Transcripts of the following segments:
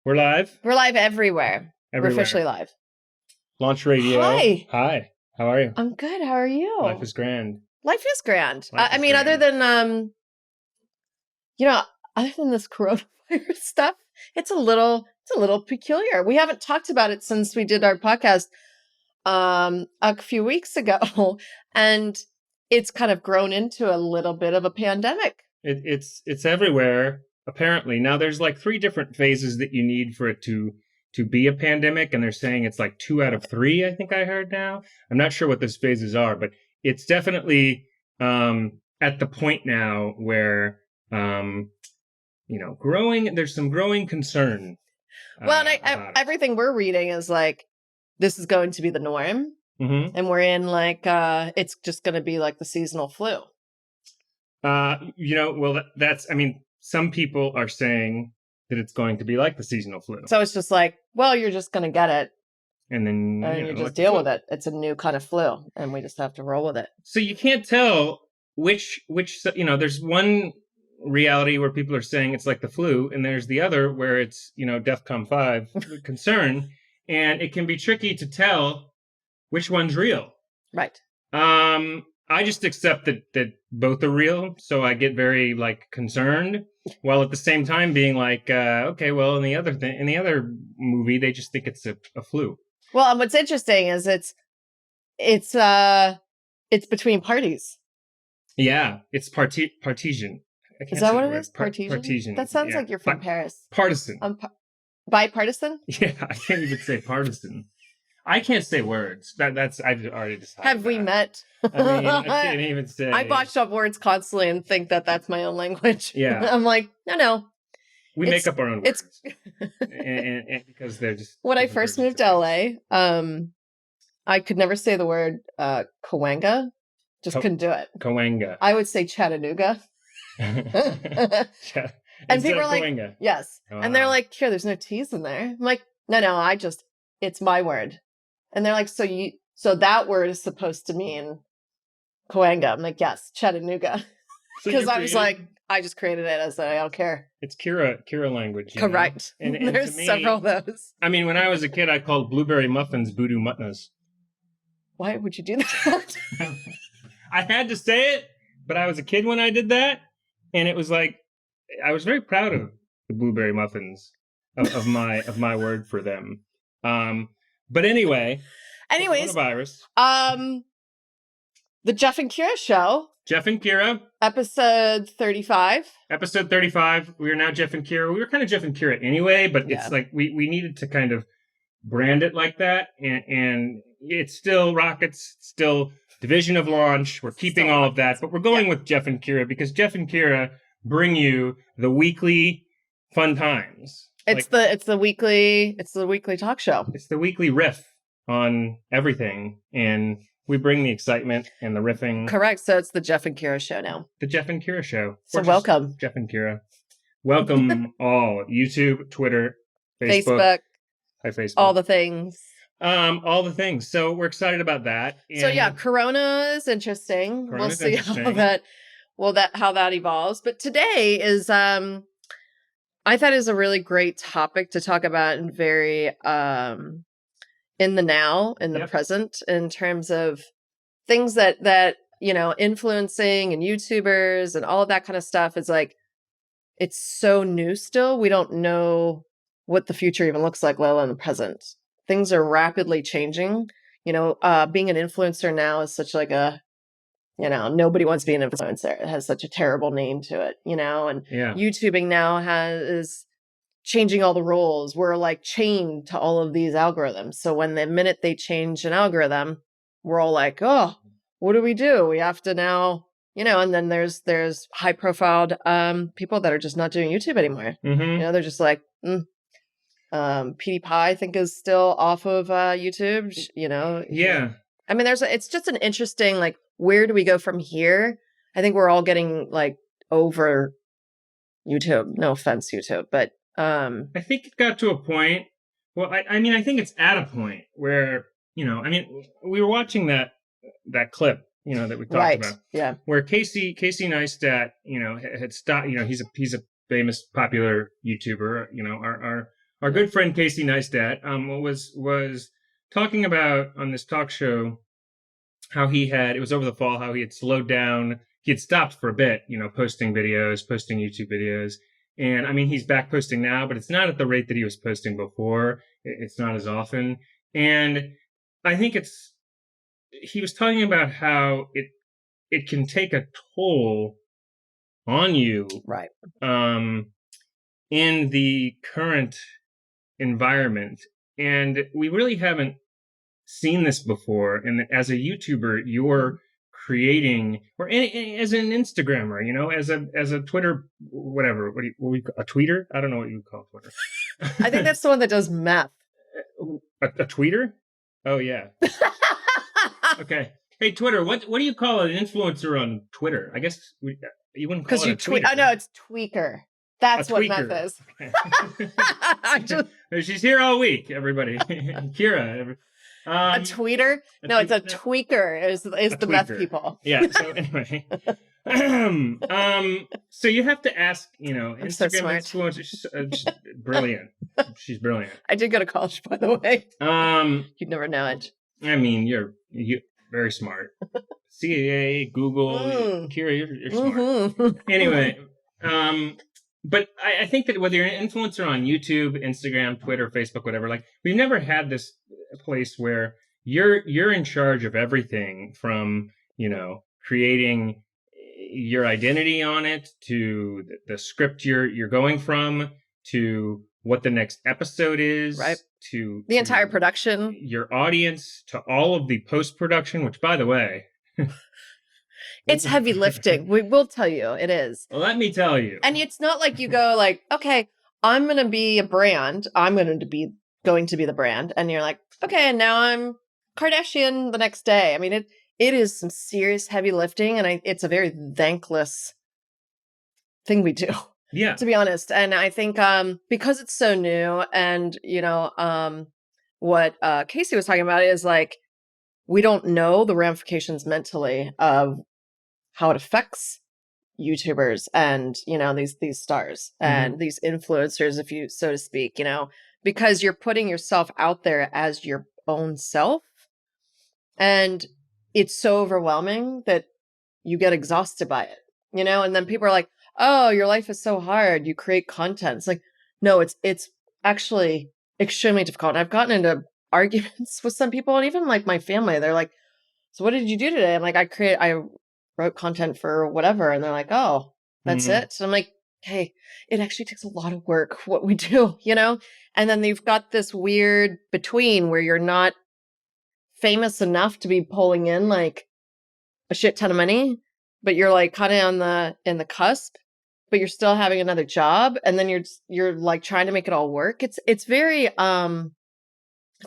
We're live. We're live everywhere. We're officially live. Launch Radio. Hi. Hi. How are you? I'm good. How are you? Life is grand. Life is grand. Life is grand. other than other than this coronavirus stuff, it's a little peculiar. We haven't talked about it since we did our podcast a few weeks ago, and it's kind of grown into a little bit of a pandemic. It's everywhere, apparently. Now there's like 3 different phases that you need for it to be a pandemic, and they're saying it's like 2 out of 3, I think I heard now. I'm not sure what those phases are, but it's definitely at the point now where there's some growing concern. Well, and everything we're reading is like this is going to be the norm. Mm-hmm. And we're in like, it's just going to be like the seasonal flu. Some people are saying that it's going to be like the seasonal flu. So it's just like, well, you're just going to get it. And then you just deal with it. It's a new kind of flu, and we just have to roll with it. So you can't tell which, there's one reality where people are saying it's like the flu, and there's the other where it's, DEFCON 5 concern. And it can be tricky to tell which one's real. Right. I just accept that both are real, so I get very concerned, while at the same time being like, okay, well, in the other movie, they just think it's a flu. Well, and what's interesting is it's between parties. Yeah, it's partisan. Is that what it is? Partisan. Partisan. That sounds like you're from Paris. Partisan. Bipartisan. Yeah, I can't even say partisan. I can't say words. That's I've already decided. Have we met? I can't even say. I botch up words constantly and think that that's my own language. Yeah. I'm like, no. We make up our own words. and because they're just. When I first moved to LA, I could never say the word Cahuenga. Just couldn't do it. Cahuenga. I would say Chattanooga. And people are like, Cahuenga. Yes. Oh. And they're like, here, there's no T's in there. I'm like, no, it's my word. And they're like, so that word is supposed to mean Cahuenga. I'm like, yes, Chattanooga. Because I was like, I just created it as I don't care. It's Kira language. Correct. And there's several of those. I mean, when I was a kid, I called blueberry muffins voodoo mutnas. Why would you do that? I had to say it, but I was a kid when I did that. And it was like, I was very proud of the blueberry muffins of my word for them. But anyways, coronavirus. The Geoff and Kira show. Geoff and Kira. Episode 35. Episode 35. We are now Geoff and Kira. We were kind of Geoff and Kira anyway, but it's like we needed to kind of brand it like that. And it's still Rockets, still Division of Launch. We're keeping all of that, but we're going with Geoff and Kira because Geoff and Kira bring you the weekly fun times. It's the weekly talk show. It's the weekly riff on everything, and we bring the excitement and the riffing. Correct. So it's the Geoff and Kira show now. The Geoff and Kira show. So welcome, Geoff and Kira. Welcome all. YouTube, Twitter, Facebook. Hi, Facebook. All the things. All the things. So we're excited about that. And so yeah, Corona is interesting. We'll see how that evolves. But today is I thought is a really great topic to talk about and very in the now, in the present, in terms of things that influencing and YouTubers and all of that kind of stuff is like, it's so new still. We don't know what the future even looks like, let alone the present. Things are rapidly changing. Being an influencer now is such like a, nobody wants to be an influencer. It has such a terrible name to it, and YouTubing now is changing all the rules. We're like chained to all of these algorithms. So when the minute they change an algorithm, we're all like, oh, what do? We have to now, and then there's high profiled people that are just not doing YouTube anymore. Mm-hmm. They're just like, PewDiePie, I think, is still off of YouTube, Yeah. I mean, it's just an interesting, like, where do we go from here? I think we're all getting like over YouTube. No offense, YouTube, but I think it got to a point. Well, I mean, I think it's at a point where we were watching that clip, that we talked about, yeah, where Casey Neistat, had stopped. He's a famous, popular YouTuber. our good friend Casey Neistat was talking about on this talk show how it was over the fall, how he had slowed down. He had stopped for a bit, posting YouTube videos. And I mean, he's back posting now, but it's not at the rate that he was posting before. It's not as often. And I think he was talking about how it can take a toll on you. Right. In the current environment. And we really haven't seen this before. And as a YouTuber, you're creating, or as an Instagrammer, as a Twitter, whatever, a tweeter? I don't know what you call Twitter. I think that's the one that does meth. A tweeter? Oh, yeah. Okay. Hey, Twitter, what do you call an influencer on Twitter? I guess you wouldn't call it a tweeter. I know, it's tweaker. That's what meth is. Okay. She's here all week, everybody. Kira. A tweeter? No, it's a tweaker. Is the meth people. Yeah. So anyway, so you have to ask, Instagram influencers. She's brilliant. She's brilliant. I did go to college, by the way. You'd never know it. I mean, you're very smart. CAA, Google, Kira, you're smart. Mm-hmm. Anyway, but I think that whether you're an influencer on YouTube, Instagram, Twitter, Facebook, whatever, like we've never had this place where you're in charge of everything from, creating your identity on it to the script you're going from to what the next episode is, right? To the entire production, your audience, to all of the post-production, which by the way, it's heavy lifting. We will tell you it is. Well, let me tell you. And it's not like you go like, okay, I'm going to be a brand. I'm going to be the brand. And you're like, okay, and now I'm Kardashian the next day. I mean, it is some serious heavy lifting. And it's a very thankless thing we do. Yeah. To be honest. And I think because it's so new and, what Casey was talking about is like, we don't know the ramifications mentally of how it affects YouTubers and, these stars and these influencers, if you, so to speak, because you're putting yourself out there as your own self. And it's so overwhelming that you get exhausted by it, and then people are like, oh, your life is so hard. You create content. It's like, no, it's actually extremely difficult. And I've gotten into arguments with some people and even like my family. They're like, so what did you do today? I'm like, I wrote content for whatever. And they're like, oh, that's it. And I'm like, hey, it actually takes a lot of work, what we do, And then you've got this weird between where you're not famous enough to be pulling in like a shit ton of money, but you're like kind of in the cusp, but you're still having another job. And then you're like trying to make it all work. It's very, it's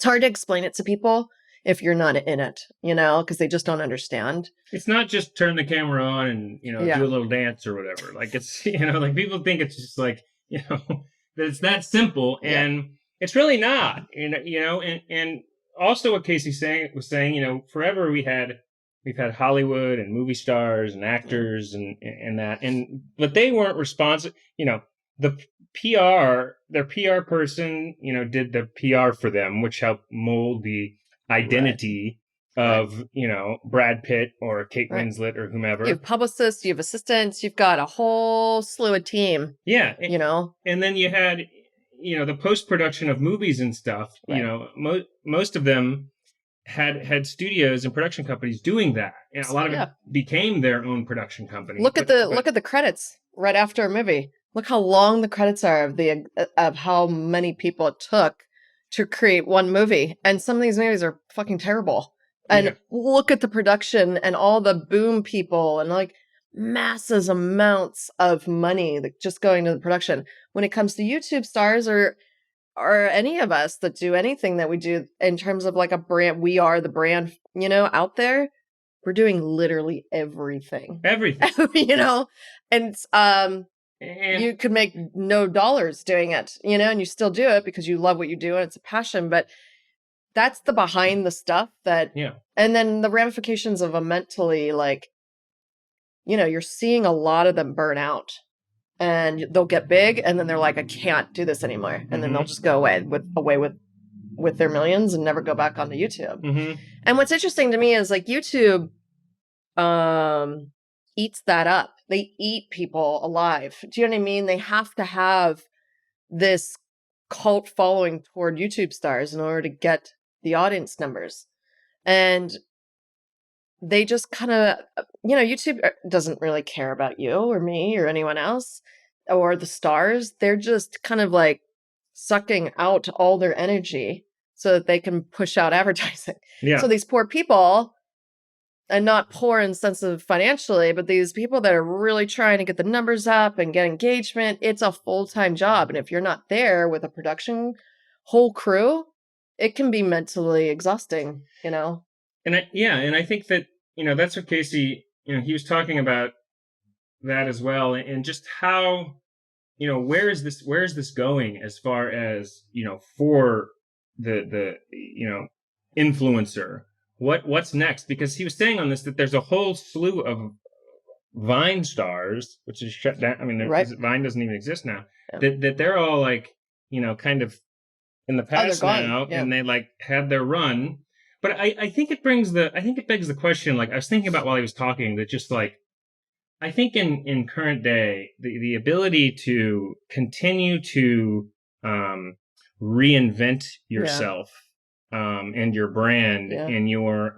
hard to explain it to people if you're not in it, because they just don't understand. It's not just turn the camera on and, do a little dance or whatever. Like it's, like people think it's just like, that it's that simple and it's really not, and also what Casey was saying, forever we've had Hollywood and movie stars and actors and that, but they weren't responsive, the their PR person, did the PR for them, which helped mold the identity of, Brad Pitt or Kate Winslet or whomever. You have publicists, you have assistants, you've got a whole slew of team. Yeah. And then you had, the post-production of movies and stuff, most of them had studios and production companies doing that. And a lot of it became their own production company. Look at the credits right after a movie. Look how long the credits are of how many people it took to create one movie. And some of these movies are fucking terrible. And look at the production and all the boom people and like massive amounts of money that just going to the production. When it comes to YouTube stars or any of us that do anything that we do in terms of like a brand, we are the brand, out there, we're doing literally everything. And you could make no dollars doing it, and you still do it because you love what you do and it's a passion, but that's the behind the stuff and then the ramifications of a mentally, like, you're seeing a lot of them burn out and they'll get big, and then they're like, I can't do this anymore. And then they'll just go away with their millions and never go back onto YouTube. And what's interesting to me is like YouTube eats that up. They eat people alive. Do you know what I mean? They have to have this cult following toward YouTube stars in order to get the audience numbers. And they just kind of, YouTube doesn't really care about you or me or anyone else or the stars. They're just kind of like sucking out all their energy so that they can push out advertising. Yeah. So these poor people, and not poor in the sense of financially, but these people that are really trying to get the numbers up and get engagement, it's a full-time job. And if you're not there with a production whole crew, it can be mentally exhausting, And I think that, that's what Casey, he was talking about that as well. And just how, where is this going as far as, for the influencer? What's next? Because he was saying on this that there's a whole slew of Vine stars, which is shut down. I mean, Vine doesn't even exist now. Yeah. That they're all like, kind of in the past now, and they like had their run. But I think it begs the question. Like I was thinking about while he was talking, that just like I think in current day, the ability to continue to reinvent yourself. And your brand and your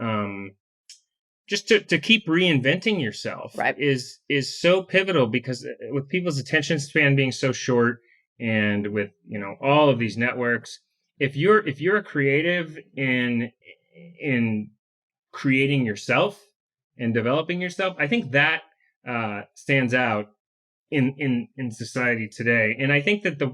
just to keep reinventing yourself is so pivotal, because with people's attention span being so short, and with all of these networks, if you're a creative in creating yourself and developing yourself, I think that stands out in society today. And I think that the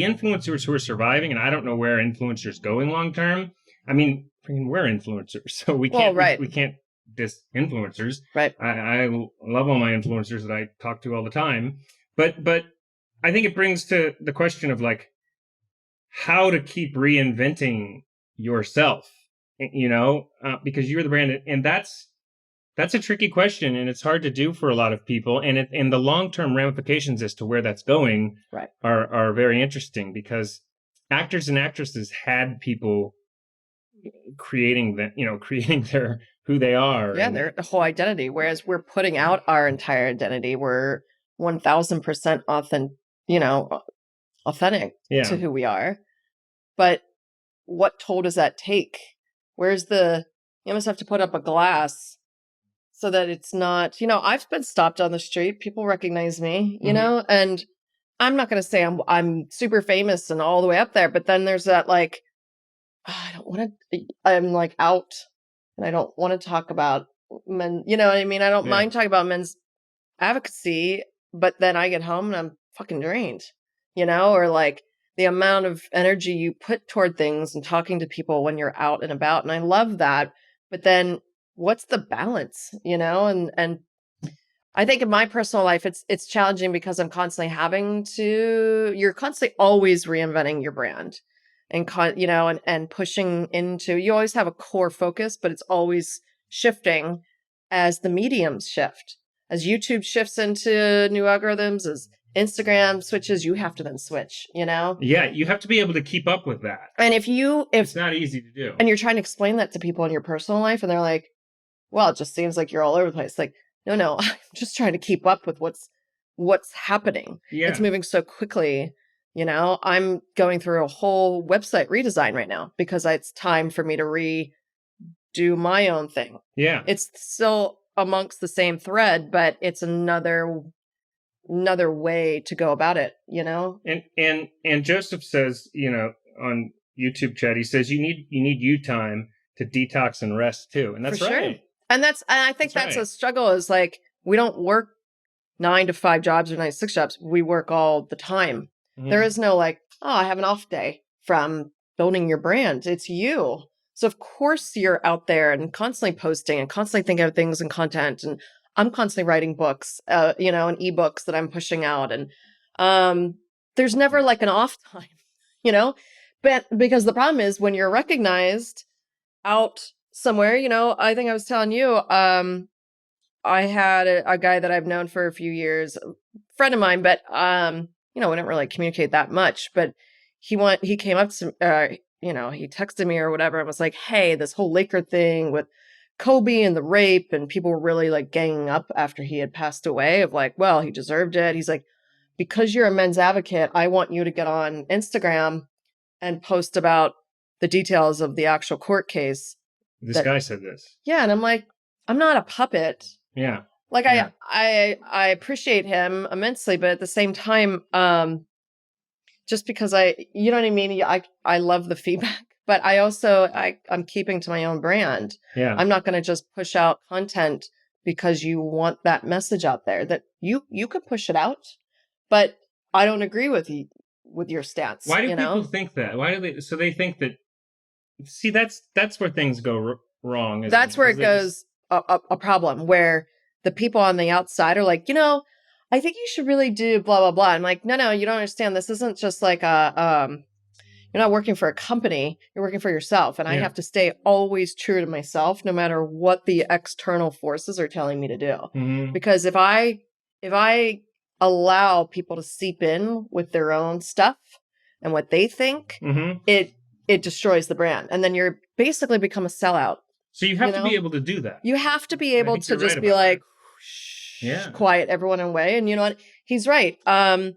influencers who are surviving, and I don't know where influencers going long term. I mean, we're influencers, so we can't we can't diss influencers. Right. I love all my influencers that I talk to all the time, but I think it brings to the question of like how to keep reinventing yourself, because you're the brand, and that's a tricky question, and it's hard to do for a lot of people. And the long-term ramifications as to where that's going are very interesting, because actors and actresses had people creating their who they are. Yeah, their whole identity. Whereas we're putting out our entire identity. We're 1000% authentic to who we are. But what toll does that take? You almost have to put up a glass so that it's not, I've been stopped on the street. People recognize me, and I'm not going to say I'm super famous and all the way up there, but then there's that like, I'm like out, and I don't want to talk about men, you know what I mean? I don't mind talking about men's advocacy, but then I get home and I'm fucking drained, or like the amount of energy you put toward things and talking to people when you're out and about. And I love that. But then what's the balance, and I think in my personal life, it's challenging because I'm constantly you're constantly always reinventing your brand and, and pushing into, you always have a core focus, but it's always shifting as the mediums shift, as YouTube shifts into new algorithms, as Instagram switches, you have to then switch, Yeah, you have to be able to keep up with that. And if it's not easy to do. And you're trying to explain that to people in your personal life, and they're like, well, it just seems like you're all over the place. Like, no, I'm just trying to keep up with what's happening. Yeah. It's moving so quickly. I'm going through a whole website redesign right now because it's time for me to redo my own thing. Yeah. It's still amongst the same thread, but it's another way to go about it, And Joseph says, on YouTube chat, he says you need you time to detox and rest too. And that's right. Sure. And I think that's a struggle, is like, we don't work 9 to 5 jobs or 9 to 6 jobs. We work all the time. Mm-hmm. There is no like, I have an off day from building your brand. It's you. So of course you're out there and constantly posting and constantly thinking of things and content. And I'm constantly writing books, and ebooks that I'm pushing out. And there's never like an off time, but because the problem is when you're recognized out somewhere, I think I was telling you, I had a guy that I've known for a few years, a friend of mine, but we didn't really communicate that much. But he came up to he texted me or whatever and was like, "Hey, this whole Laker thing with Kobe and the rape, and people were really like ganging up after he had passed away. Of like, well, he deserved it." He's like, "Because you're a men's advocate, I want you to get on Instagram and post about the details of the actual court case." This guy said this. Yeah, and I'm like, I'm not a puppet. Yeah. Like yeah. I appreciate him immensely, but at the same time, just because you know what I mean? I love the feedback, but I also I'm keeping to my own brand. Yeah. I'm not going to just push out content because you want that message out there. That you could push it out, but I don't agree with your stance. Why do people think that? Why do they? So they think that. See, that's where things go wrong. That's where it goes a problem, where the people on the outside are like, I think you should really do blah, blah, blah. I'm like, no, you don't understand. This isn't just like you're not working for a company. You're working for yourself. And I have to stay always true to myself, no matter what the external forces are telling me to do. Mm-hmm. Because if I allow people to seep in with their own stuff and what they think, mm-hmm. it destroys the brand. And then you're basically become a sellout. So you have to be able to do that. You have to be able to just be like, quiet everyone away. And you know what? He's right. Was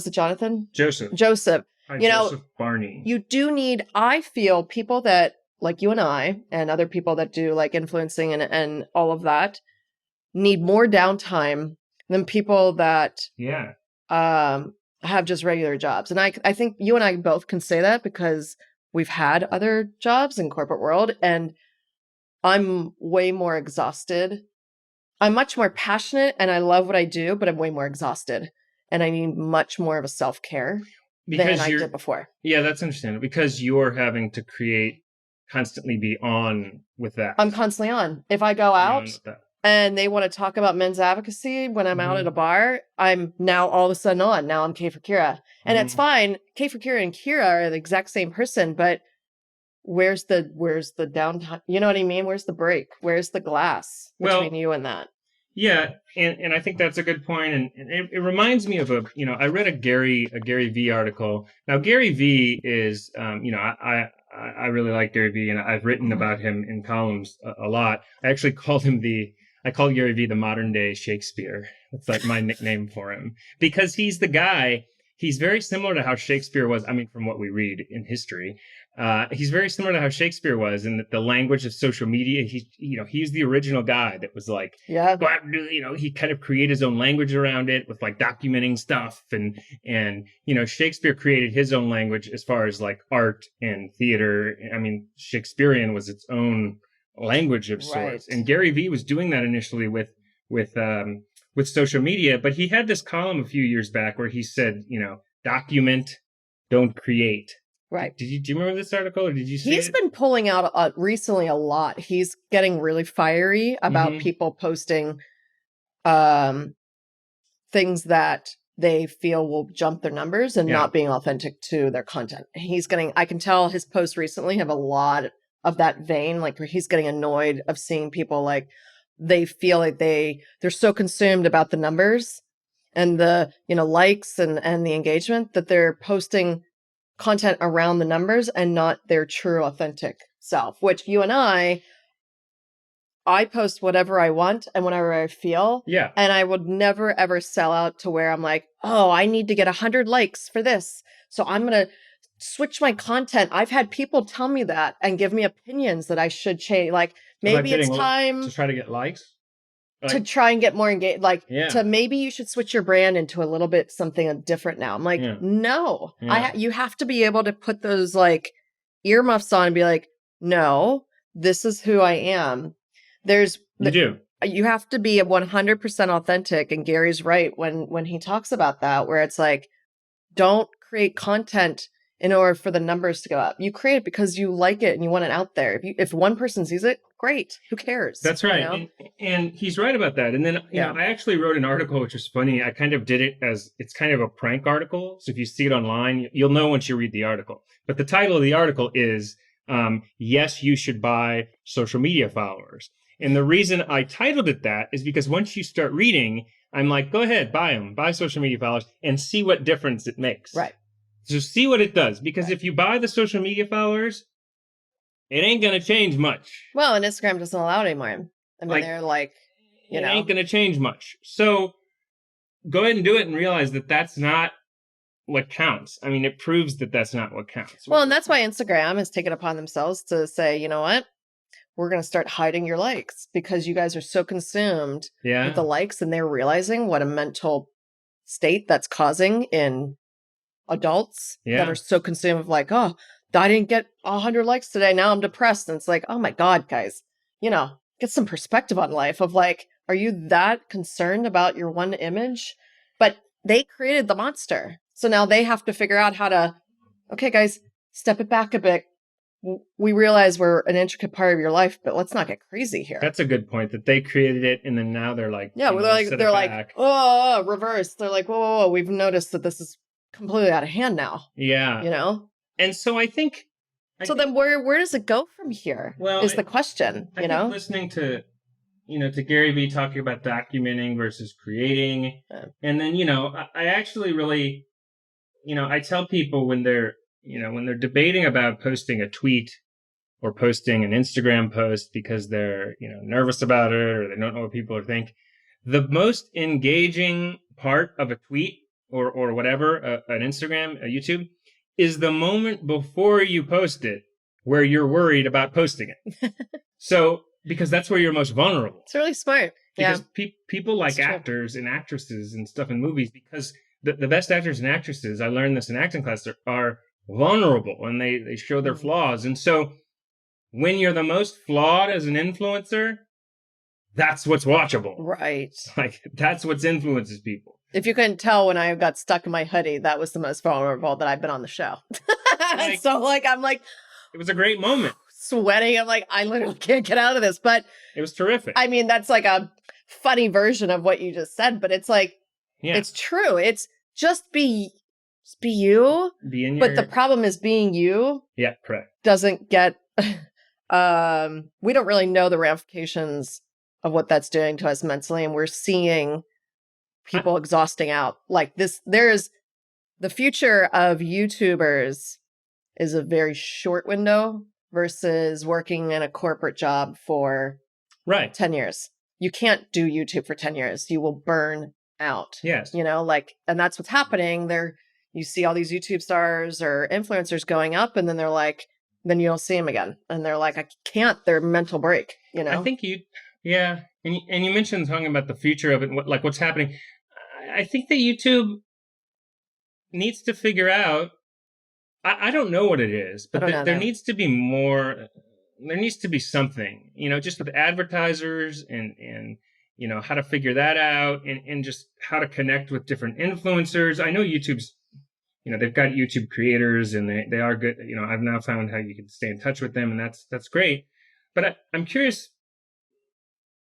it Jonathan? Joseph. Hi, Joseph Barney. You do need, I feel, people that like you and I and other people that do like influencing and all of that need more downtime than people that have just regular jobs. And I think you and I both can say that because we've had other jobs in corporate world, and I'm way more exhausted. I'm much more passionate and I love what I do, but I'm way more exhausted and I need much more of a self-care than I did before. Yeah, that's understandable because you're having to constantly be on with that. I'm constantly on. If I go out and they want to talk about men's advocacy when I'm out at a bar, I'm now all of a sudden on. Now I'm K for Kira. And it's fine. K for Kira and Kira are the exact same person, but where's the downtime? You know what I mean? Where's the break? Where's the glass between you and that? Yeah, and I think that's a good point. And it reminds me of I read a Gary V article. Now Gary V is I really like Gary V, and I've written about him in columns a lot. I actually call Gary V the modern day Shakespeare. That's like my nickname for him because he's the guy. He's very similar to how Shakespeare was. I mean, from what we read in history, he's very similar to how Shakespeare was in the language of social media. He's the original guy that was like, go out and do, he kind of created his own language around it with like documenting stuff. And Shakespeare created his own language as far as like art and theater. I mean, Shakespearean was its own language of sorts. And Gary V was doing that initially with social media, but he had this column a few years back where he said, document, don't create. Right. Do you remember this article or did you see it? He's been pulling out recently a lot. He's getting really fiery about people posting things that they feel will jump their numbers and not being authentic to their content. I can tell his posts recently have a lot of that vein, like where he's getting annoyed of seeing people like, they feel like they're so consumed about the numbers and the, likes and the engagement that they're posting content around the numbers and not their true authentic self, which you and I post whatever I want and whenever I feel. Yeah. And I would never, ever sell out to where I'm like, oh, I need to get 100 likes for this. So I'm going to switch my content. I've had people tell me that and give me opinions that I should change. Like, maybe it's time to try to get likes, to try and get more engaged. Like, to maybe you should switch your brand into a little bit something different now. I'm like, no, you have to be able to put those like earmuffs on and be like, no, this is who I am. You have to be 100% authentic. And Gary's right when he talks about that, where it's like, don't create content in order for the numbers to go up. You create it because you like it and you want it out there. If one person sees it, great. Who cares? That's right. And he's right about that. And then, I actually wrote an article, which was funny. I kind of did it as, it's kind of a prank article. So if you see it online, you'll know once you read the article. But the title of the article is, yes, you should buy social media followers. And the reason I titled it that is because once you start reading, I'm like, go ahead, buy them, buy social media followers, and see what difference it makes. Right. So see what it does. Because if you buy the social media followers, it ain't going to change much. Well, and Instagram doesn't allow it anymore. I mean, they're like, it ain't going to change much. So go ahead and do it and realize that that's not what counts. I mean, it proves that that's not what counts. Well, and that's why Instagram has taken upon themselves to say, you know what? We're going to start hiding your likes because you guys are so consumed with the likes, and they're realizing what a mental state that's causing in adults that are so consumed with like, oh, I didn't get 100 likes today. Now I'm depressed. And it's like, oh my God, guys, get some perspective on life of like, are you that concerned about your one image? But they created the monster. So now they have to figure out how to, okay, guys, step it back a bit. We realize we're an intricate part of your life, but let's not get crazy here. That's a good point, that they created it, and then now they're like, they're like, oh, reverse. They're like, whoa, we've noticed that this is completely out of hand now. Yeah. And so I think. Then where does it go from here? Well, is the question. I think listening to, to Gary Vee talking about documenting versus creating, and then I actually really, I tell people when they're debating about posting a tweet or posting an Instagram post because they're, nervous about it or they don't know what people think, the most engaging part of a tweet or whatever, an Instagram, a YouTube, is the moment before you post it where you're worried about posting it. So, because that's where you're most vulnerable. It's really smart. Because people like actors and actresses and stuff in movies, because the best actors and actresses, I learned this in acting class, are vulnerable and they show their flaws. And so when you're the most flawed as an influencer, that's what's watchable. Right. Like, that's what influences people. If you couldn't tell, when I got stuck in my hoodie, that was the most vulnerable that I've been on the show. So I'm like, it was a great moment. Sweating. I'm like, I literally can't get out of this. But it was terrific. I mean, that's like a funny version of what you just said, but it's like, it's true. It's just be you. But the problem is being you. Yeah, correct. Doesn't get, we don't really know the ramifications of what that's doing to us mentally. And we're seeing people exhausting out like this. There's the future of YouTubers is a very short window versus working in a corporate job for 10 years. You can't do YouTube for 10 years. You will burn out. Yes. And that's what's happening there. You see all these YouTube stars or influencers going up, and then they're like, then you don't see them again. And they're like, I can't, they're mental break, I think and you mentioned talking about the future of it, what's happening. I think that YouTube needs to figure out, I don't know what it is, but there needs to be more, there needs to be something, just with advertisers and how to figure that out and just how to connect with different influencers. I know YouTube's, they've got YouTube creators and they are good. I've now found how you can stay in touch with them, and that's great. But I'm curious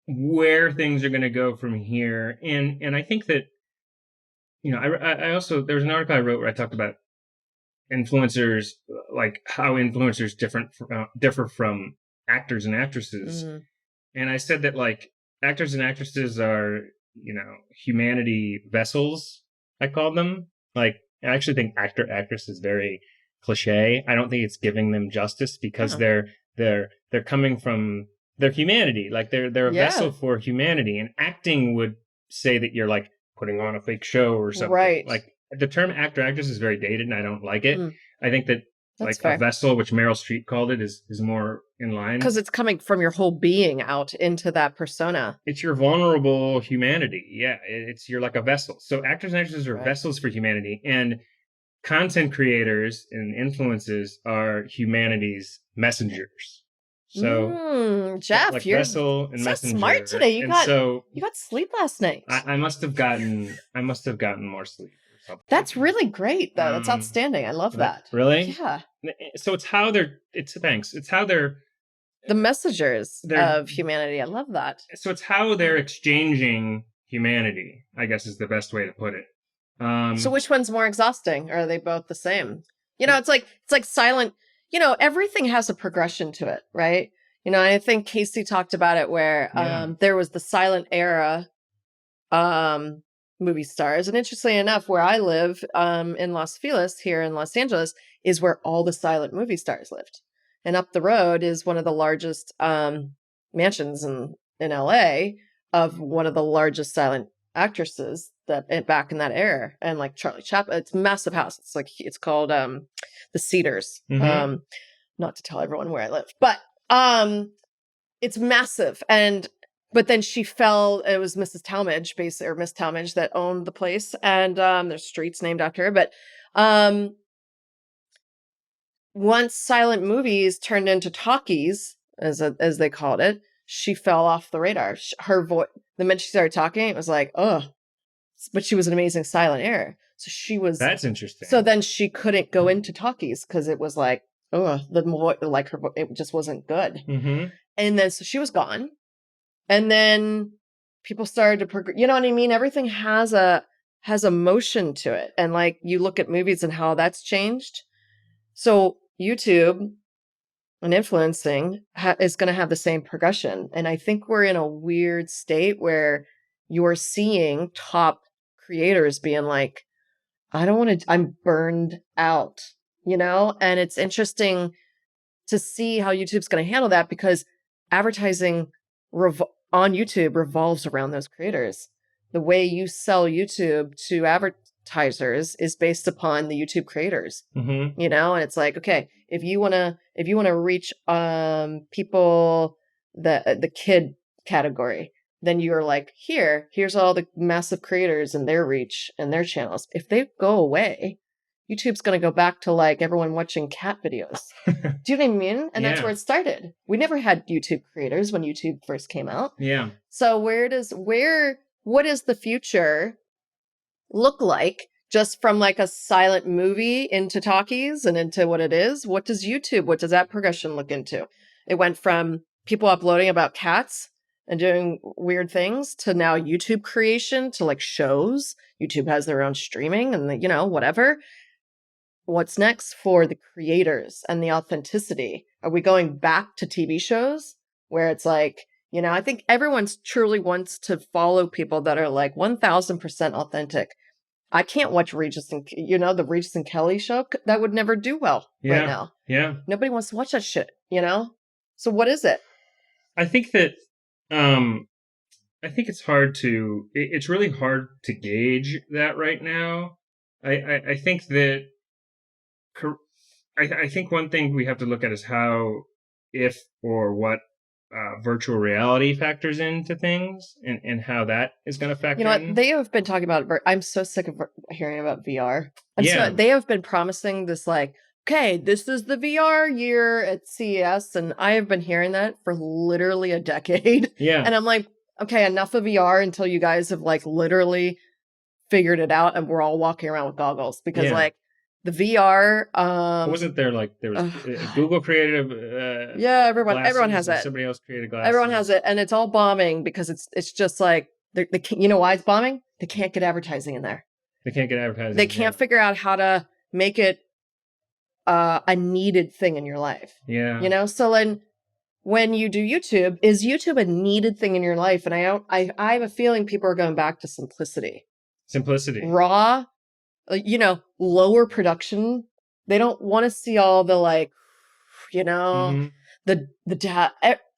where things are going to go from here. And I think that, I also, there was an article I wrote where I talked about influencers, like how influencers differ from actors and actresses. Mm-hmm. And I said that like actors and actresses are, humanity vessels, I called them. Like, I actually think actor, actress is very cliche. I don't think it's giving them justice because they're coming from their humanity. Like they're a vessel for humanity, and acting would say that you're like putting on a fake show or something. Right. Like the term actor, actress is very dated and I don't like it. I think that that's fair. A vessel, which Meryl Streep called it, is more in line. Because it's coming from your whole being out into that persona. It's your vulnerable humanity. Yeah, you're like a vessel. So actors and actresses are vessels for humanity, and content creators and influencers are humanity's messengers. So, Jeff, like you're vessel and so messenger. Smart today. You got sleep last night. I must have gotten more sleep. That's really great, though. That's outstanding. I love that. Really? Yeah. So it's how they're. It's how they're. The messengers of humanity. I love that. So it's how they're exchanging humanity, I guess, is the best way to put it. So which one's more exhausting? Or are they both the same? It's like silent. Everything has a progression to it, right? You know, I think Casey talked about it where there was the silent era movie stars. And interestingly enough, where I live in Los Feliz here in Los Angeles is where all the silent movie stars lived. And up the road is one of the largest mansions in LA of one of the largest silent actresses that back in that era. And like Charlie Chaplin, it's a massive house. It's called the Cedars. Mm-hmm. Not to tell everyone where I live, but it's massive. But then she fell. It was Mrs. Talmadge, or Miss Talmadge, that owned the place, and there's streets named after her. But once silent movies turned into talkies, as they called it, she fell off the radar. Her voice, the minute she started talking, it was like, oh. But she was an amazing silent actor, so she was. That's interesting. So then she couldn't go into talkies because it was like, oh, it just wasn't good. Mm-hmm. And then so she was gone. And then people started to progress. You know what I mean? Everything has a motion to it. And like you look at movies and how that's changed. So YouTube and influencing is going to have the same progression. And I think we're in a weird state where you're seeing top creators being like, I'm burned out, you know? And it's interesting to see how YouTube's going to handle that because advertising on YouTube revolves around those creators. The way you sell YouTube to advertisers is based upon the YouTube creators, mm-hmm. you know? And it's like, okay, if you want to reach people, the kid category, then you're like, here's all the massive creators and their reach and their channels. If they go away, YouTube's going to go back to like everyone watching cat videos. Do you know what I mean? And that's where it started. We never had YouTube creators when YouTube first came out. Yeah. So what does the future look like just from like a silent movie into talkies and into what it is? What does that progression look into? It went from people uploading about cats and doing weird things to now YouTube creation to like shows. YouTube has their own streaming and whatever. What's next for the creators and the authenticity? Are we going back to TV shows where it's like, I think everyone's truly wants to follow people that are like 1000% authentic. I can't watch the Regis and Kelly show. That would never do well right now. Yeah. Nobody wants to watch that shit, So what is it? I think that, it's it's really hard to gauge that right now. I think that, I think one thing we have to look at is how, if or what virtual reality factors into things and how that is going to factor in. They have been talking about it. I'm so sick of hearing about VR. So they have been promising this like, okay, this is the VR year at CES. And I have been hearing that for literally a decade. Yeah. And I'm like, okay, enough of VR until you guys have like literally figured it out and we're all walking around with goggles because like, the VR. Wasn't there was Google created everyone has it. Somebody else created glasses. Everyone has it, and it's all bombing because it's just like you know why it's bombing? They can't get advertising in there. They can't get advertising. They can't figure out how to make it a needed thing in your life. Yeah. So then when you do YouTube, is YouTube a needed thing in your life? And I have a feeling people are going back to simplicity. Raw. Lower production. They don't want to see all the like, mm-hmm.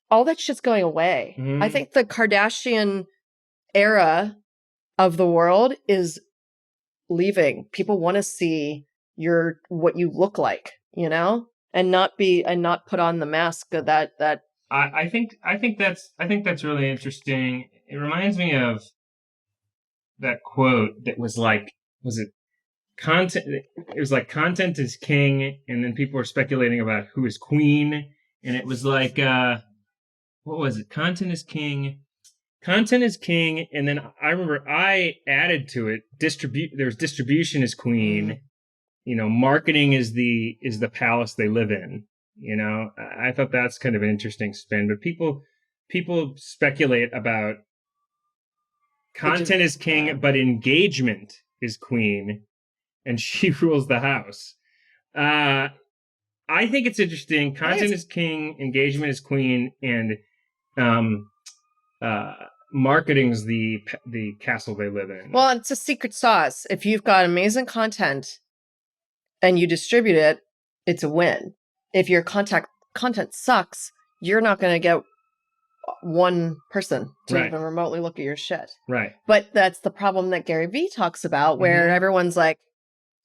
all that shit's going away. Mm-hmm. I think the Kardashian era of the world is leaving. People want to see what you look like, and not put on the mask of that. I think that's really interesting. It reminds me of that quote that was like, was it? Content. It was like content is king, and then people were speculating about who is queen, and it was like, what was it? Content is king, and then I remember I added to it there's distribution is queen, marketing is the palace they live in. I thought that's kind of an interesting spin, but people speculate about content is king, but engagement is queen. And she rules the house. I think it's interesting. Content is king, engagement is queen, and marketing's the castle they live in. Well, it's a secret sauce. If you've got amazing content and you distribute it, it's a win. If your content sucks, you're not going to get one person to even remotely look at your shit. Right. But that's the problem that Gary Vee talks about, where everyone's like,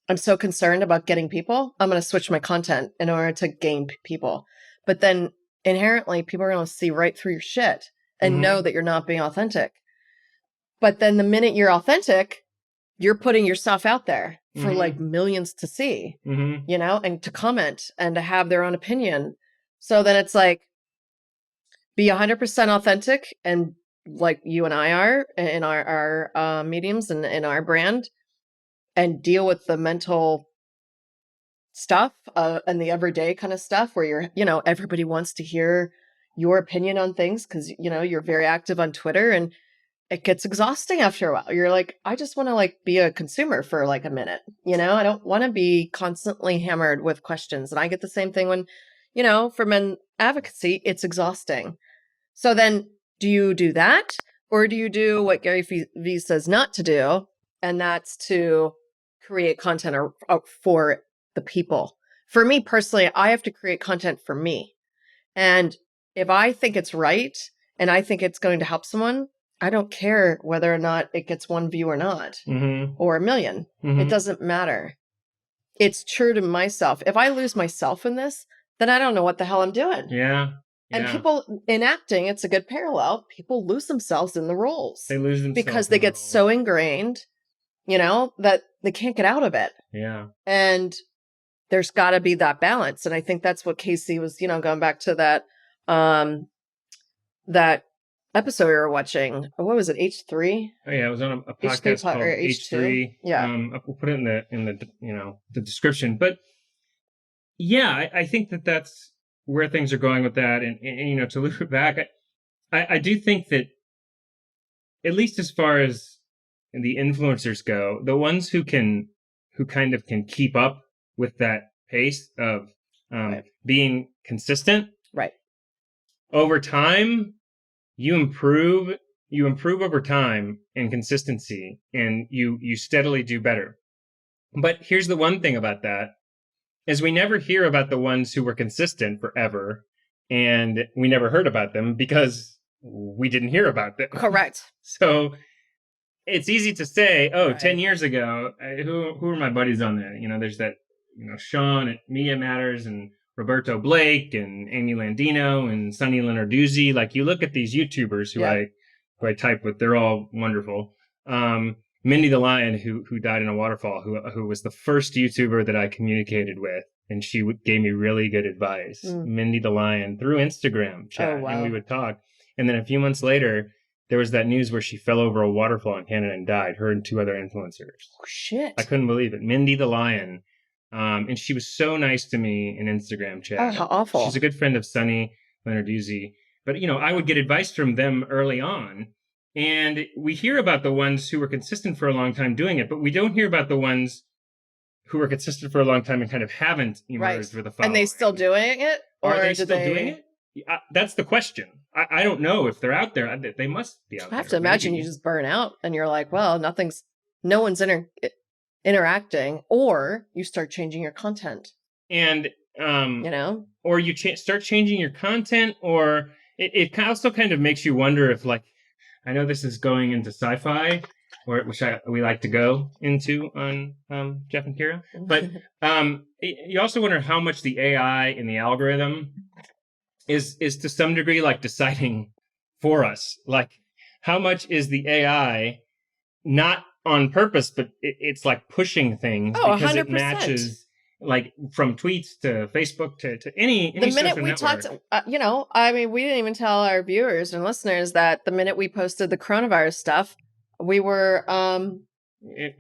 I'm so concerned about getting people, I'm going to switch my content in order to gain people. But then inherently, people are going to see right through your shit and know that you're not being authentic. But then the minute you're authentic, you're putting yourself out there for like millions to see, you know, and to comment and to have their own opinion. So then it's like, be 100% authentic, and like you and I are in our mediums and in our brand, and deal with the mental stuff and the everyday kind of stuff where you're, you know, everybody wants to hear your opinion on things because, you know, you're very active on Twitter, and it gets exhausting after a while. You're like, I just want to like be a consumer for like a minute, you know, I don't want to be constantly hammered with questions. And I get the same thing when, you know, for men advocacy, it's exhausting. So then do you do that, or do you do what Gary Vee says not to do? And that's to create content for the people. For me personally, I have to create content for me. And if I think it's right and I think it's going to help someone, I don't care whether or not it gets one view or not, or a million. It doesn't matter. It's true to myself. If I lose myself in this, then I don't know what the hell I'm doing. Yeah. And people in acting, it's a good parallel. People lose themselves in the roles. They lose themselves because they get so ingrained, you know, that they can't get out of it. Yeah. And there's got to be that balance. And I think that's what Casey was, you know, going back to that, that episode we were watching. What was it? H3? Oh yeah, it was on a podcast called H3. Yeah. We'll put it in the you know, the description. But yeah, I think that's where things are going with that. And you know, to loop it back, I do think that, at least as far as the influencers go, the ones who kind of can keep up with that pace of being consistent, right, over time, you improve over time in consistency, and you steadily do better. But here's the one thing about that, is we never hear about the ones who were consistent forever, and we never heard about them because we didn't hear about them. Correct. So it's easy to say, oh, 10 years ago, who are my buddies on there? You know, there's that, you know, Sean at Media Matters, and Roberto Blake, and Amy Landino, and Sunny Lenarduzzi. Like, you look at these YouTubers who I type with, they're all wonderful. Mindy the Lion, who died in a waterfall, who was the first YouTuber that I communicated with, and she gave me really good advice. Mindy the Lion, through Instagram chat, and we would talk. And then a few months later, there was that news where she fell over a waterfall in Canada and died, her and 2 other influencers. Oh, shit. I couldn't believe it. Mindy the Lion. And she was so nice to me in Instagram chat. Oh, how awful. She's a good friend of Sunny Lenarduzzi. But, you know, I would get advice from them early on. And we hear about the ones who were consistent for a long time doing it, but we don't hear about the ones who were consistent for a long time and kind of haven't emerged with a following. And they still doing it? Or are they still doing it? That's the question. I don't know if they're out there. They must be out there. I have to imagine you just burn out and you're like, well, no one's interacting, or you start changing your content. And, you know, or you start changing your content, or it also kind of makes you wonder if, like, I know this is going into sci-fi, which we like to go into on Geoff and Kira, but you also wonder how much the AI and the algorithm is to some degree like deciding for us. Like, how much is the AI not on purpose, but it's like pushing things because 100%. It matches, like, from tweets to Facebook to any the minute we network. Talked, you know, I mean, we didn't even tell our viewers and listeners that the minute we posted the coronavirus stuff, we were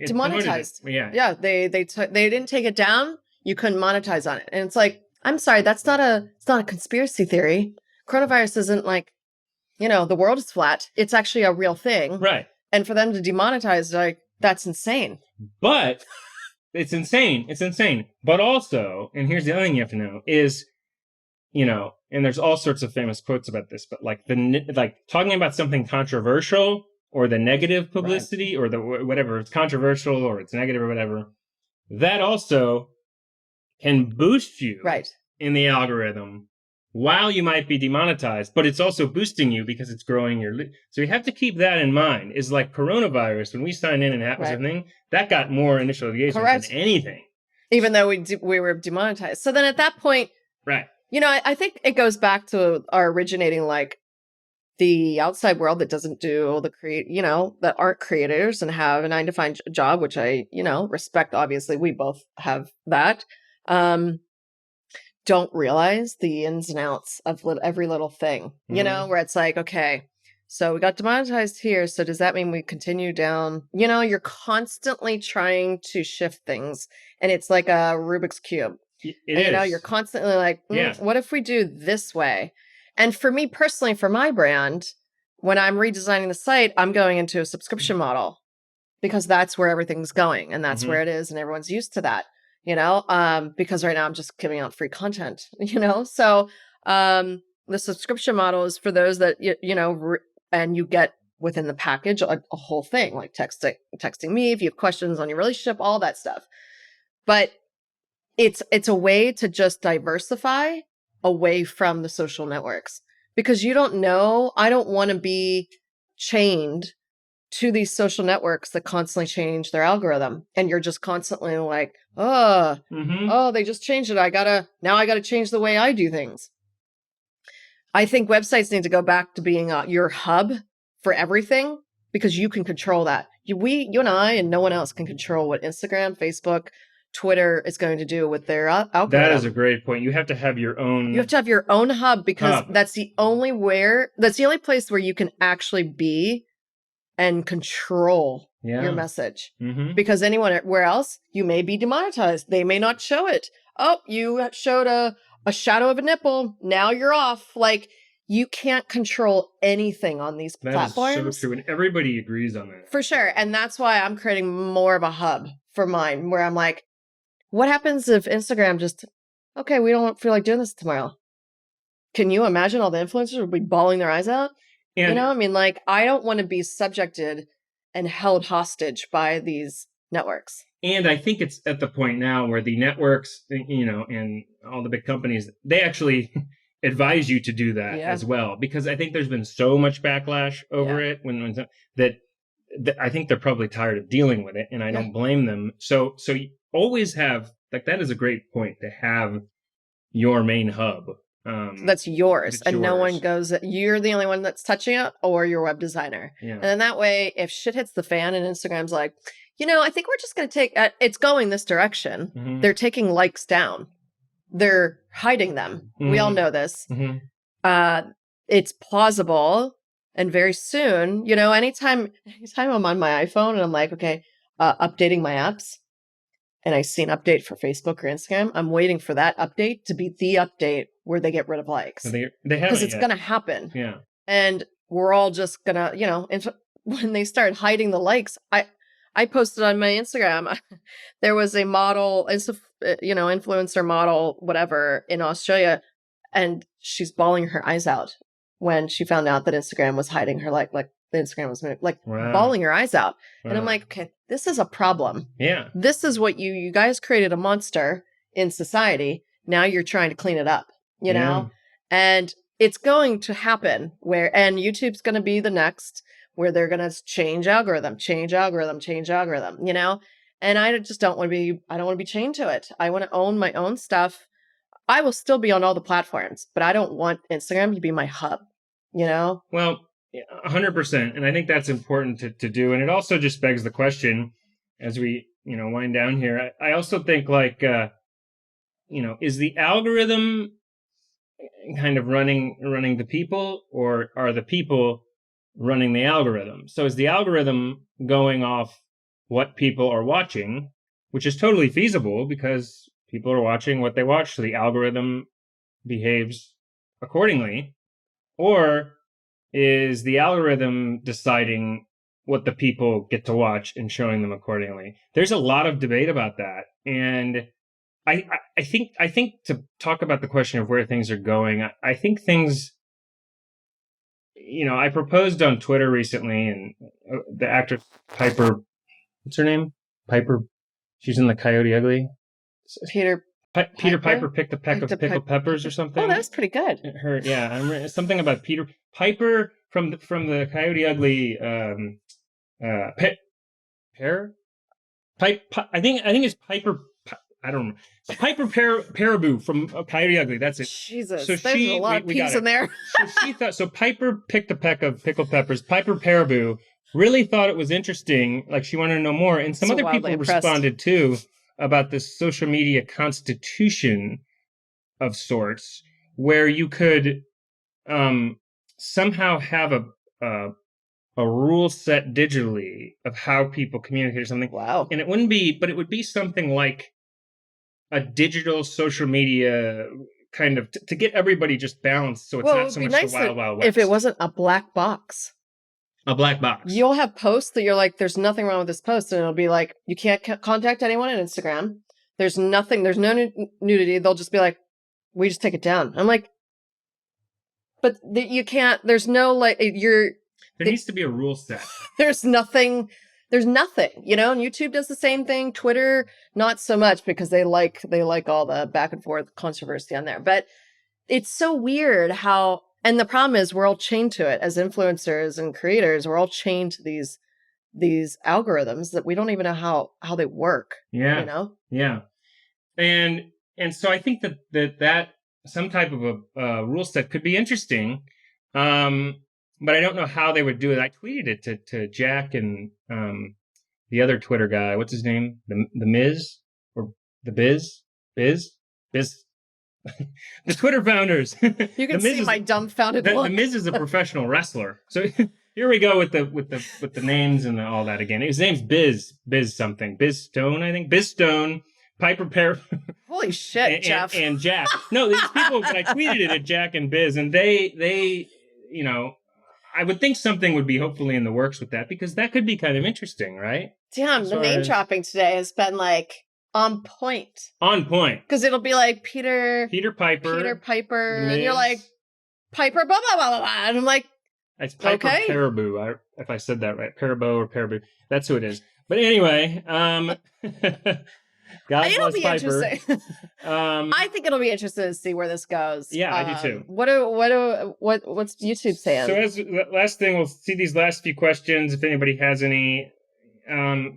demonetized. Yeah, they didn't take it down. You couldn't monetize on it, and it's like, I'm sorry, it's not a conspiracy theory. Coronavirus isn't like, you know, the world is flat. It's actually a real thing, right? And for them to demonetize, like, that's insane. But It's insane. It's insane. But also, and here's the other thing you have to know is, and there's all sorts of famous quotes about this, but like talking about something controversial or the negative publicity or the whatever, it's controversial or it's negative or whatever, that also can boost you in the algorithm while you might be demonetized, but it's also boosting you because it's growing your... So you have to keep that in mind. Is like coronavirus, when we signed in and that was a thing, that got more initial engagement than anything. Even though we were demonetized. So then at that point... Right. I think it goes back to our originating, like, the outside world that doesn't do the that aren't creators and have a 9-to-5 job, which I, respect. Obviously, we both have that. Don't realize the ins and outs of every little thing, where it's like, okay, so we got demonetized here. So does that mean we continue down? You're constantly trying to shift things, and it's like a Rubik's Cube. You're constantly like, what if we do this way? And for me personally, for my brand, when I'm redesigning the site, I'm going into a subscription model because that's where everything's going and that's where it is. And everyone's used to that, because right now I'm just giving out free content, So the subscription model is for those that, and you get within the package a whole thing, like texting me if you have questions on your relationship, all that stuff. But it's a way to just diversify away from the social networks, because you don't know. I don't want to be chained to these social networks that constantly change their algorithm, and you're just constantly like, oh, they just changed it. I gotta change the way I do things. I think websites need to go back to being your hub for everything, because you can control that. You and I and no one else can control what Instagram, Facebook, Twitter is going to do with their algorithm. That is a great point. You have to have your own... You have to have your own hub, because that's the only place where you can actually be and control your message. Because anywhere else, you may be demonetized. They may not show it. Oh, you showed a shadow of a nipple. Now you're off. Like, you can't control anything on these platforms. That is so true, and everybody agrees on that. For sure. And that's why I'm creating more of a hub for mine, where I'm like, what happens if Instagram just, okay, we don't feel like doing this tomorrow? Can you imagine all the influencers would be bawling their eyes out? And, I don't want to be subjected and held hostage by these networks. And I think it's at the point now where the networks, and all the big companies, they actually advise you to do that as well. Because I think there's been so much backlash over it that I think they're probably tired of dealing with it, and I don't blame them. So you always have, like, that is a great point, to have your main hub. That's yours, and no one goes, you're the only one that's touching it, or your web designer. And then that way, if shit hits the fan and Instagram's like, I think we're just going to take, it's going this direction. They're taking likes down. They're hiding them. We all know this. It's plausible. And very soon, anytime I'm on my iPhone and I'm like, okay, updating my apps, and I see an update for Facebook or Instagram, I'm waiting for that update to be the update where they get rid of likes. Because it's going to happen. Yeah. And we're all just going to, when they start hiding the likes, I posted on my Instagram, there was a model, influencer model, whatever, in Australia, and she's bawling her eyes out when she found out that Instagram was hiding her, like the Instagram was bawling her eyes out. Wow. And I'm like, okay, this is a problem. Yeah. This is what you guys created, a monster in society. Now you're trying to clean it up, know? And it's going to happen and YouTube's going to be the next, where they're going to change algorithm. And I just don't want to be chained to it. I want to own my own stuff. I will still be on all the platforms, but I don't want Instagram to be my hub, Well, 100%. And I think that's important to do. And it also just begs the question, as we, wind down here. I also think, like, is the algorithm kind of running the people, or are the people running the algorithm? So is the algorithm going off what people are watching, which is totally feasible because people are watching what they watch, so the algorithm behaves accordingly? Or is the algorithm deciding what the people get to watch and showing them accordingly. There's a lot of debate about that. And I think to talk about the question of where things are going, I think things, I proposed on Twitter recently, and the actress Piper, what's her name? Piper, she's in the Coyote Ugly. Peter Piper picked a peck of pickled peppers or something. Oh, that's pretty good. Something about Peter Piper from the Coyote Ugly. I think it's Piper. I don't know. It's Piper Paraboo from Coyote Ugly. That's it. Jesus, so there's a lot of peas in there. So Piper picked a peck of pickled peppers. Piper Paraboo really thought it was interesting. Like, she wanted to know more. And some other people responded too about this social media constitution of sorts, where you could somehow have a rule set digitally of how people communicate or something. Wow. And it would be something like a digital social media kind of to get everybody just balanced, so it's not so much the Wild Wild West. If it wasn't a black box. A black box. You'll have posts that you're like, there's nothing wrong with this post, and it'll be like, you can't contact anyone on Instagram. There's nothing, there's no nudity. They'll just be like, we just take it down. I'm like, but you can't, there's no, like, there needs to be a rule set. There's nothing, and YouTube does the same thing. Twitter, not so much, because they like all the back and forth controversy on there. But it's so weird how, and the problem is we're all chained to it as influencers and creators. We're all chained to these algorithms that we don't even know how they work. Yeah. Yeah. And so I think that some type of a rule set could be interesting. But I don't know how they would do it. I tweeted it to Jack and the other Twitter guy. What's his name? The Miz or the Biz? The Twitter founders. You can see my dumbfounded look. The Miz is a professional wrestler. So here we go with the names and all that again. His name's Biz something. Biz Stone, I think. Biz Stone. Piper Pear. Holy shit, Jeff. And Jack. No, these people. But I tweeted it at Jack and Biz, and they I would think something would be hopefully in the works with that, because that could be kind of interesting, right? Damn, the name dropping today has been like on point. On point. Because it'll be like Peter Piper, and you're like, Piper, blah, blah, blah, blah, blah. And I'm like, it's Piper Paraboo, if I said that right. Parabo or Paraboo. That's who it is. But anyway, God bless Piper. I think it'll be interesting to see where this goes. Yeah, I do too. What's YouTube saying? So as the last thing, we'll see these last few questions if anybody has any.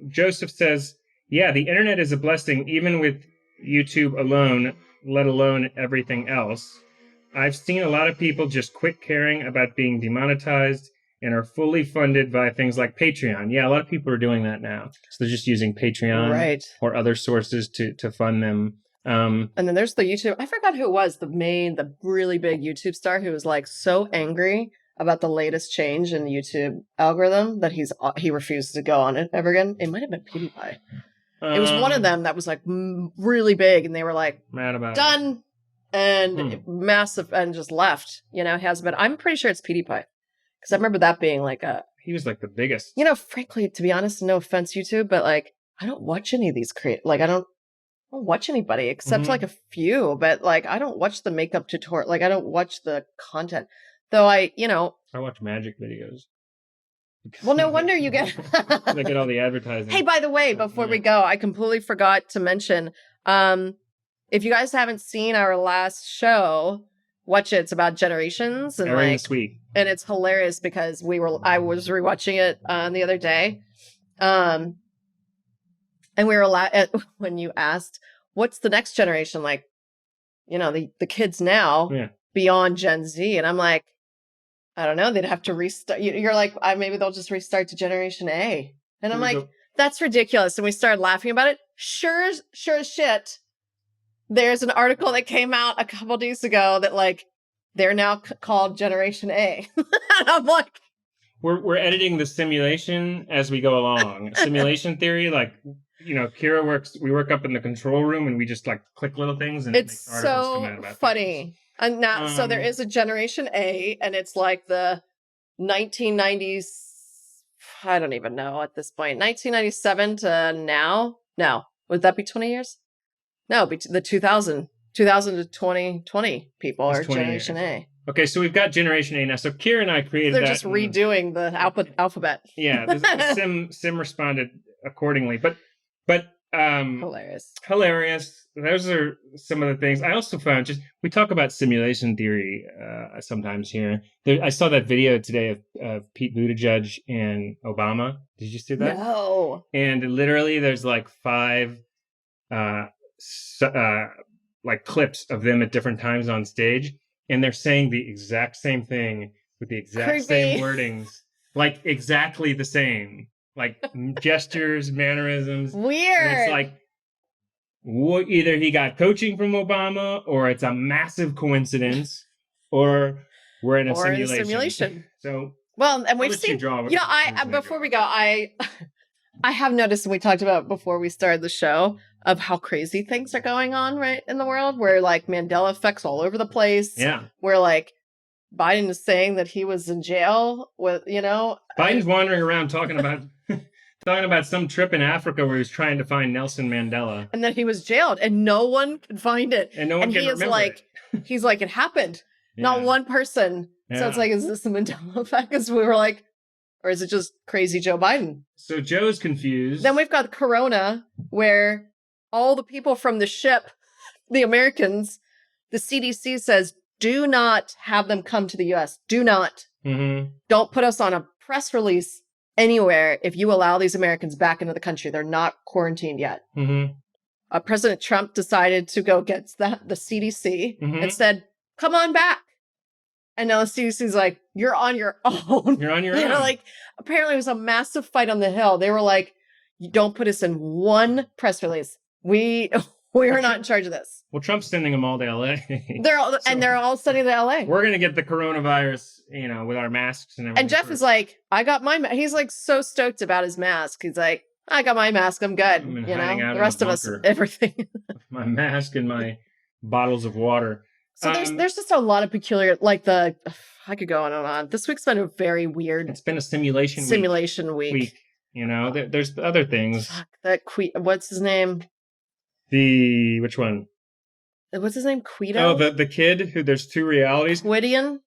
Joseph says, "Yeah, the internet is a blessing, even with YouTube alone, let alone everything else. I've seen a lot of people just quit caring about being demonetized and are fully funded by things like Patreon." Yeah, a lot of people are doing that now. So they're just using Patreon or other sources to fund them. And then there's the YouTube. I forgot who it was, the really big YouTube star who was like so angry about the latest change in the YouTube algorithm that he refuses to go on it ever again. It might have been PewDiePie. It was one of them that was like really big, and they were like, mad about done and massive, and just left. Has been. I'm pretty sure it's PewDiePie, because I remember that being like he was like the biggest. Frankly, to be honest, no offense, YouTube, but like I don't watch any of these I don't watch anybody except like a few, but like I don't watch the makeup tutorial. Like I don't watch the content, though. I watch magic videos. Well, no wonder you get I get all the advertising. Hey, by the way, before we go, I completely forgot to mention, if you guys haven't seen our last show, watch it. It's about generations, and this week. And it's hilarious because I was rewatching it the other day. And we were when you asked, what's the next generation like? The kids now beyond Gen Z. And I'm like, I don't know. They'd have to restart. You're like, maybe they'll just restart to Generation A. And I'm like, that's ridiculous. And we started laughing about it. Sure as shit. There's an article that came out a couple days ago that like, they're now called Generation A. And I'm like, we're editing the simulation as we go along. Simulation theory, like, Kira we work up in the control room and we just like click little things and it's so funny. Things. And now, so there is a Generation A, and it's like the 1990s, I don't even know at this point. 1997 to now? No. Would that be 20 years? No, the 2000 to 2020 people are Generation A. Okay, so we've got Generation A now. So Kira and I created that. They're just redoing the alphabet. Yeah, Sim responded accordingly. But hilarious. Those are some of the things. I also found we talk about simulation theory sometimes here. I saw that video today of Pete Buttigieg and Obama. Did you see that? No. And literally there's like 5 like clips of them at different times on stage, and they're saying the exact same thing with the exact same wordings, like exactly the same, like gestures, mannerisms. Weird. And it's like either he got coaching from Obama, or it's a massive coincidence, or we're in a simulation. So well, and we've seen. Before we go, I have noticed, and we talked about before we started the show, of how crazy things are going on right in the world, where like Mandela effects all over the place. Yeah. Where like Biden is saying that he was in jail with, Biden's wandering around talking about some trip in Africa where he was trying to find Nelson Mandela. And then he was jailed and no one could find it. And no one can remember it. He's like, it happened. Yeah. Not one person. Yeah. So it's like, is this the Mandela effect? Because we were like, or is it just crazy Joe Biden? So Joe's confused. Then we've got Corona, where all the people from the ship, the Americans, the CDC says, do not have them come to the U.S. Do not. Mm-hmm. Don't put us on a press release anywhere if you allow these Americans back into the country. They're not quarantined yet. Mm-hmm. President Trump decided to go against the CDC and said, come on back. And now the CDC's like, you're on your own. You're on your own. Like, apparently it was a massive fight on the Hill. They were like, you don't put us in one press release. We are not in charge of this. Well, Trump's sending them all to LA. They're all sending to LA. We're gonna get the coronavirus, with our masks and everything. And Geoff is like, I got my he's like so stoked about his mask. He's like, I got my mask, I'm good. The rest of us, everything. My mask and my bottles of water. So there's just a lot of peculiar, like I could go on and on. This week's been a very weird. It's been a simulation week. There's other things. Fuck, what's his name? Which one? What's his name? Quito? Oh, the kid who there's 2 realities. Quidian?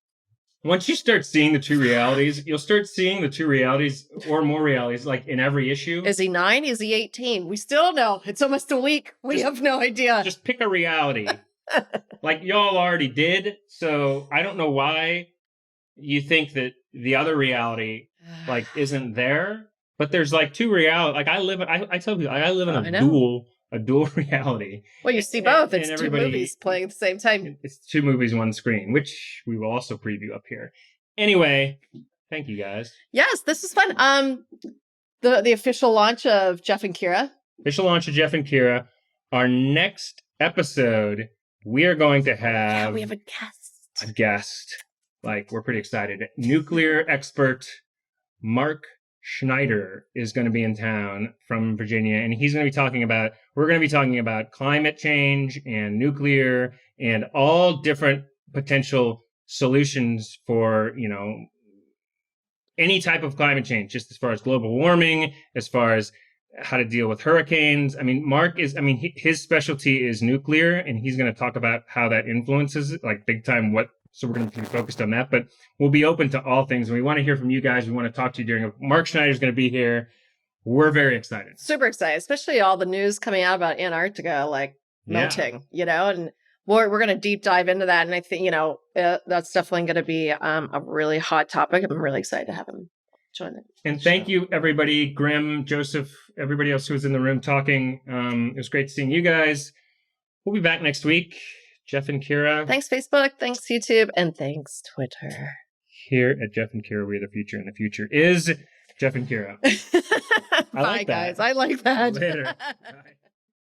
Once you start seeing the 2 realities, you'll start seeing the 2 realities or more realities, like in every issue. Is he 9? Is he 18? We still don't know. It's almost a week. We have no idea. Just pick a reality. Like y'all already did. So I don't know why you think that the other reality isn't there. But there's like 2 reality. Like I tell people, I live in a dual reality. Well, you see both. It's 2 movies playing at the same time. It's 2 movies, 1 screen, which we will also preview up here. Anyway, thank you guys. Yes, this is fun. The official launch of Geoff and Kira. Official launch of Geoff and Kira. Our next episode, we are going to have... we have a guest. A guest. We're pretty excited. Nuclear expert Mark Schneider is going to be in town from Virginia, and we're going to be talking about climate change and nuclear and all different potential solutions for, any type of climate change, just as far as global warming, as far as how to deal with hurricanes. I mean, his specialty is nuclear, and he's going to talk about how that influences it, big time. So we're going to be focused on that, but we'll be open to all things. And we want to hear from you guys. We want to talk to you Mark Schneider's going to be here. We're very excited. Super excited, especially all the news coming out about Antarctica, melting, and we're going to deep dive into that. And I think, that's definitely going to be a really hot topic. I'm really excited to have him join it. And thank you, everybody, Grim, Joseph, everybody else who was in the room talking. It was great seeing you guys. We'll be back next week. Geoff and Kira. Thanks, Facebook. Thanks, YouTube. And thanks, Twitter. Here at Geoff and Kira, we're the future. And the future is Geoff and Kira. Bye, guys. I like that. Later. Bye.